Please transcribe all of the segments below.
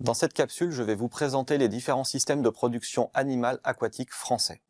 Dans cette capsule, je vais vous présenter les différents systèmes de production animale aquatique français.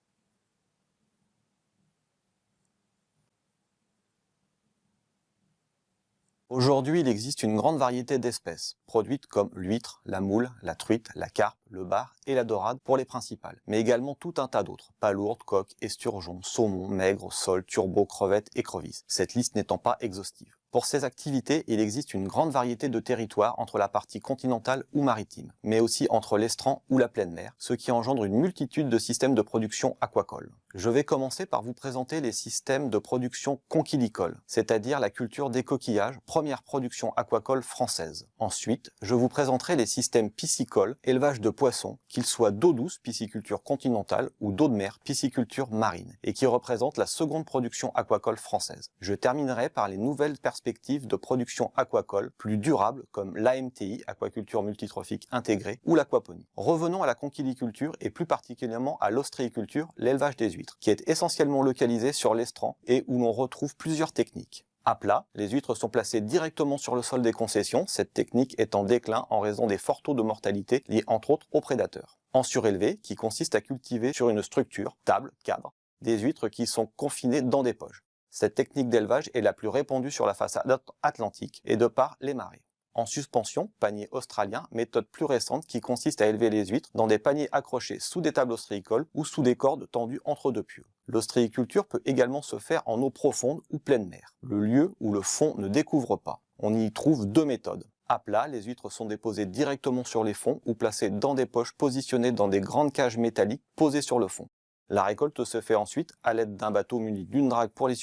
Aujourd'hui, il existe une grande variété d'espèces, produites comme l'huître, la moule, la truite, la carpe, le bar et la dorade pour les principales, mais également tout un tas d'autres, palourdes, coques, esturgeons, saumons, maigres, sols, turbots, crevettes, écrevisses, cette liste n'étant pas exhaustive. Pour ces activités, il existe une grande variété de territoires entre la partie continentale ou maritime, mais aussi entre l'estran ou la pleine mer, ce qui engendre une multitude de systèmes de production aquacole. Je vais commencer par vous présenter les systèmes de production conchilicole, c'est-à-dire la culture des coquillages, première production aquacole française. Ensuite, je vous présenterai les systèmes piscicoles, élevage de poissons, qu'ils soient d'eau douce, pisciculture continentale, ou d'eau de mer, pisciculture marine, et qui représentent la seconde production aquacole française. Je terminerai par les nouvelles perspectives de production aquacole plus durables comme l'AMTI, aquaculture multitrophique intégrée, ou l'aquaponie. Revenons à la conchiliculture et plus particulièrement à l'ostréiculture, l'élevage des huîtres, qui est essentiellement localisé sur l'estran et où l'on retrouve plusieurs techniques. À plat, les huîtres sont placées directement sur le sol des concessions, cette technique est en déclin en raison des forts taux de mortalité liés entre autres aux prédateurs. En surélevé, qui consiste à cultiver sur une structure, table, cadre, des huîtres qui sont confinées dans des poches. Cette technique d'élevage est la plus répandue sur la façade atlantique et de par les marées. En suspension, panier australien, méthode plus récente qui consiste à élever les huîtres dans des paniers accrochés sous des tables ostréicoles ou sous des cordes tendues entre deux pieux. L'ostréiculture peut également se faire en eau profonde ou pleine mer, le lieu où le fond ne découvre pas. On y trouve deux méthodes. À plat, les huîtres sont déposées directement sur les fonds ou placées dans des poches positionnées dans des grandes cages métalliques posées sur le fond. La récolte se fait ensuite à l'aide d'un bateau muni d'une drague pour les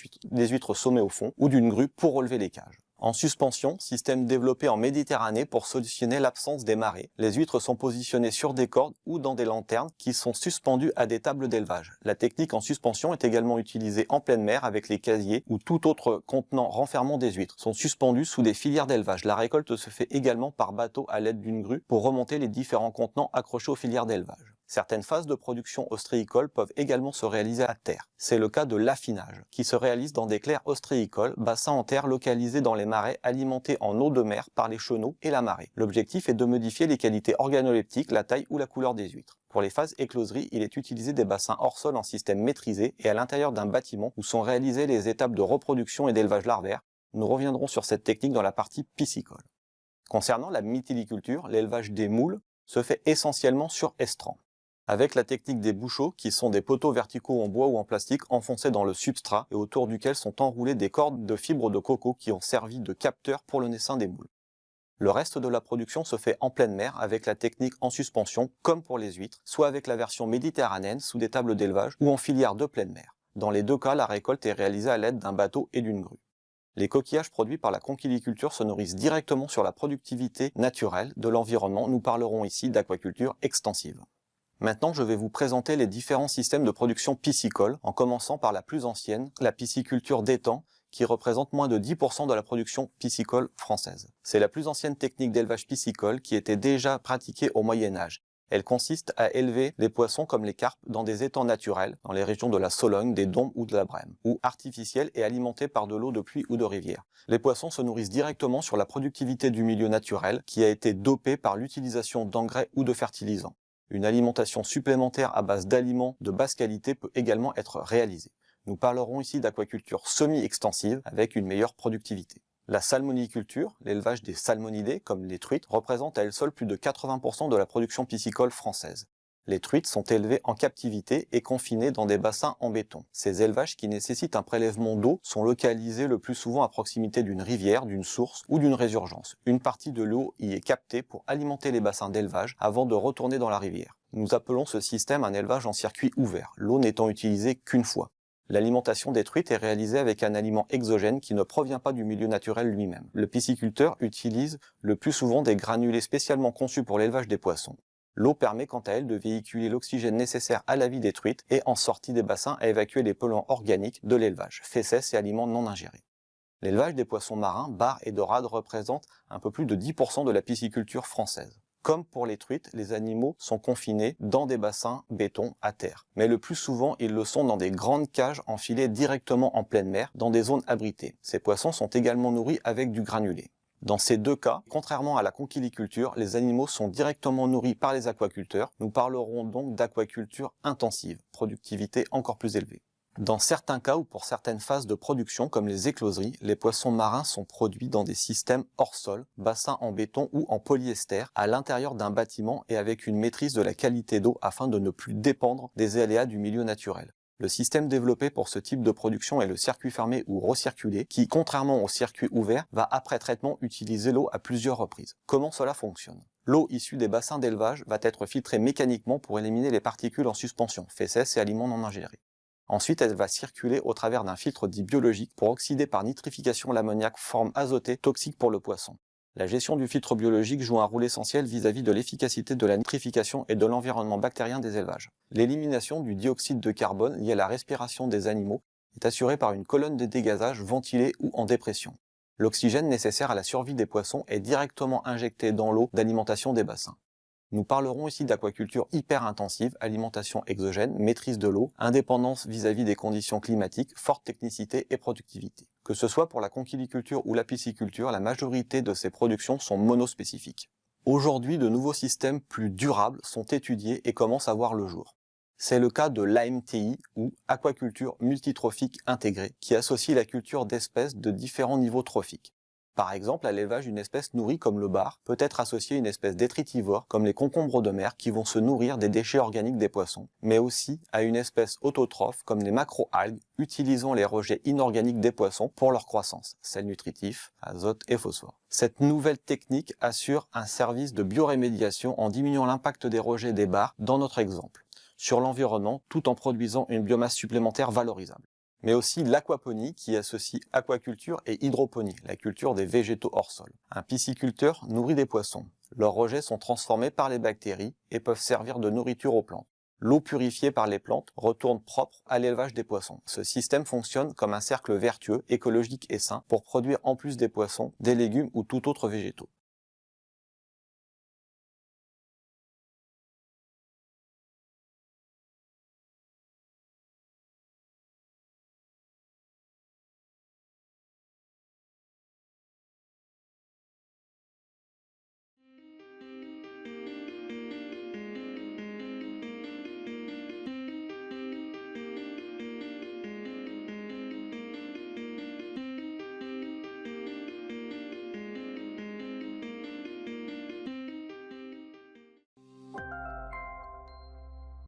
huîtres sommées au fond ou d'une grue pour relever les cages. En suspension, système développé en Méditerranée pour solutionner l'absence des marées. Les huîtres sont positionnées sur des cordes ou dans des lanternes qui sont suspendues à des tables d'élevage. La technique en suspension est également utilisée en pleine mer avec les casiers ou tout autre contenant renfermant des huîtres sont suspendus sous des filières d'élevage. La récolte se fait également par bateau à l'aide d'une grue pour remonter les différents contenants accrochés aux filières d'élevage. Certaines phases de production ostréicole peuvent également se réaliser à terre. C'est le cas de l'affinage, qui se réalise dans des clairs ostréicoles, bassins en terre localisés dans les marais alimentés en eau de mer par les chenaux et la marée. L'objectif est de modifier les qualités organoleptiques, la taille ou la couleur des huîtres. Pour les phases écloserie, il est utilisé des bassins hors sol en système maîtrisé et à l'intérieur d'un bâtiment où sont réalisées les étapes de reproduction et d'élevage larvaire. Nous reviendrons sur cette technique dans la partie piscicole. Concernant la mytiliculture, l'élevage des moules se fait essentiellement sur estran, avec la technique des bouchots qui sont des poteaux verticaux en bois ou en plastique enfoncés dans le substrat et autour duquel sont enroulées des cordes de fibres de coco qui ont servi de capteurs pour le naissain des moules. Le reste de la production se fait en pleine mer avec la technique en suspension comme pour les huîtres, soit avec la version méditerranéenne sous des tables d'élevage ou en filière de pleine mer. Dans les deux cas, la récolte est réalisée à l'aide d'un bateau et d'une grue. Les coquillages produits par la conchiliculture se nourrissent directement sur la productivité naturelle de l'environnement. Nous parlerons ici d'aquaculture extensive. Maintenant, je vais vous présenter les différents systèmes de production piscicole, en commençant par la plus ancienne, la pisciculture d'étang, qui représente moins de 10% de la production piscicole française. C'est la plus ancienne technique d'élevage piscicole qui était déjà pratiquée au Moyen-Âge. Elle consiste à élever les poissons comme les carpes dans des étangs naturels, dans les régions de la Sologne, des Dombes ou de la Brème, ou artificiels et alimentés par de l'eau de pluie ou de rivière. Les poissons se nourrissent directement sur la productivité du milieu naturel qui a été dopé par l'utilisation d'engrais ou de fertilisants. Une alimentation supplémentaire à base d'aliments de basse qualité peut également être réalisée. Nous parlerons ici d'aquaculture semi-extensive avec une meilleure productivité. La salmoniculture, l'élevage des salmonidés comme les truites, représente à elle seule plus de 80% de la production piscicole française. Les truites sont élevées en captivité et confinées dans des bassins en béton. Ces élevages qui nécessitent un prélèvement d'eau sont localisés le plus souvent à proximité d'une rivière, d'une source ou d'une résurgence. Une partie de l'eau y est captée pour alimenter les bassins d'élevage avant de retourner dans la rivière. Nous appelons ce système un élevage en circuit ouvert, l'eau n'étant utilisée qu'une fois. L'alimentation des truites est réalisée avec un aliment exogène qui ne provient pas du milieu naturel lui-même. Le pisciculteur utilise le plus souvent des granulés spécialement conçus pour l'élevage des poissons. L'eau permet quant à elle de véhiculer l'oxygène nécessaire à la vie des truites et en sortie des bassins à évacuer les polluants organiques de l'élevage, fesses et aliments non ingérés. L'élevage des poissons marins, bars et dorades représente un peu plus de 10% de la pisciculture française. Comme pour les truites, les animaux sont confinés dans des bassins béton à terre. Mais le plus souvent, ils le sont dans des grandes cages enfilées directement en pleine mer, dans des zones abritées. Ces poissons sont également nourris avec du granulé. Dans ces deux cas, contrairement à la conchiliculture, les animaux sont directement nourris par les aquaculteurs. Nous parlerons donc d'aquaculture intensive, productivité encore plus élevée. Dans certains cas ou pour certaines phases de production, comme les écloseries, les poissons marins sont produits dans des systèmes hors sol, bassins en béton ou en polyester, à l'intérieur d'un bâtiment et avec une maîtrise de la qualité d'eau afin de ne plus dépendre des aléas du milieu naturel. Le système développé pour ce type de production est le circuit fermé ou recirculé, qui, contrairement au circuit ouvert, va après traitement utiliser l'eau à plusieurs reprises. Comment cela fonctionne ? L'eau issue des bassins d'élevage va être filtrée mécaniquement pour éliminer les particules en suspension, fesses et aliments non ingérés. Ensuite, elle va circuler au travers d'un filtre dit biologique pour oxyder par nitrification l'ammoniac, forme azotée toxique pour le poisson. La gestion du filtre biologique joue un rôle essentiel vis-à-vis de l'efficacité de la nitrification et de l'environnement bactérien des élevages. L'élimination du dioxyde de carbone lié à la respiration des animaux est assurée par une colonne de dégazage ventilée ou en dépression. L'oxygène nécessaire à la survie des poissons est directement injecté dans l'eau d'alimentation des bassins. Nous parlerons ici d'aquaculture hyper intensive, alimentation exogène, maîtrise de l'eau, indépendance vis-à-vis des conditions climatiques, forte technicité et productivité. Que ce soit pour la conchiliculture ou la pisciculture, la majorité de ces productions sont monospécifiques. Aujourd'hui, de nouveaux systèmes plus durables sont étudiés et commencent à voir le jour. C'est le cas de l'AMTI ou aquaculture multitrophique intégrée, qui associe la culture d'espèces de différents niveaux trophiques. Par exemple, à l'élevage d'une espèce nourrie comme le bar peut être associée une espèce détritivore comme les concombres de mer qui vont se nourrir des déchets organiques des poissons, mais aussi à une espèce autotrophe comme les macroalgues utilisant les rejets inorganiques des poissons pour leur croissance, sels nutritifs, azote et phosphore. Cette nouvelle technique assure un service de biorémédiation en diminuant l'impact des rejets des bars dans notre exemple, sur l'environnement tout en produisant une biomasse supplémentaire valorisable. Mais aussi l'aquaponie qui associe aquaculture et hydroponie, la culture des végétaux hors sol. Un pisciculteur nourrit des poissons. Leurs rejets sont transformés par les bactéries et peuvent servir de nourriture aux plantes. L'eau purifiée par les plantes retourne propre à l'élevage des poissons. Ce système fonctionne comme un cercle vertueux, écologique et sain pour produire en plus des poissons, des légumes ou tout autre végétaux.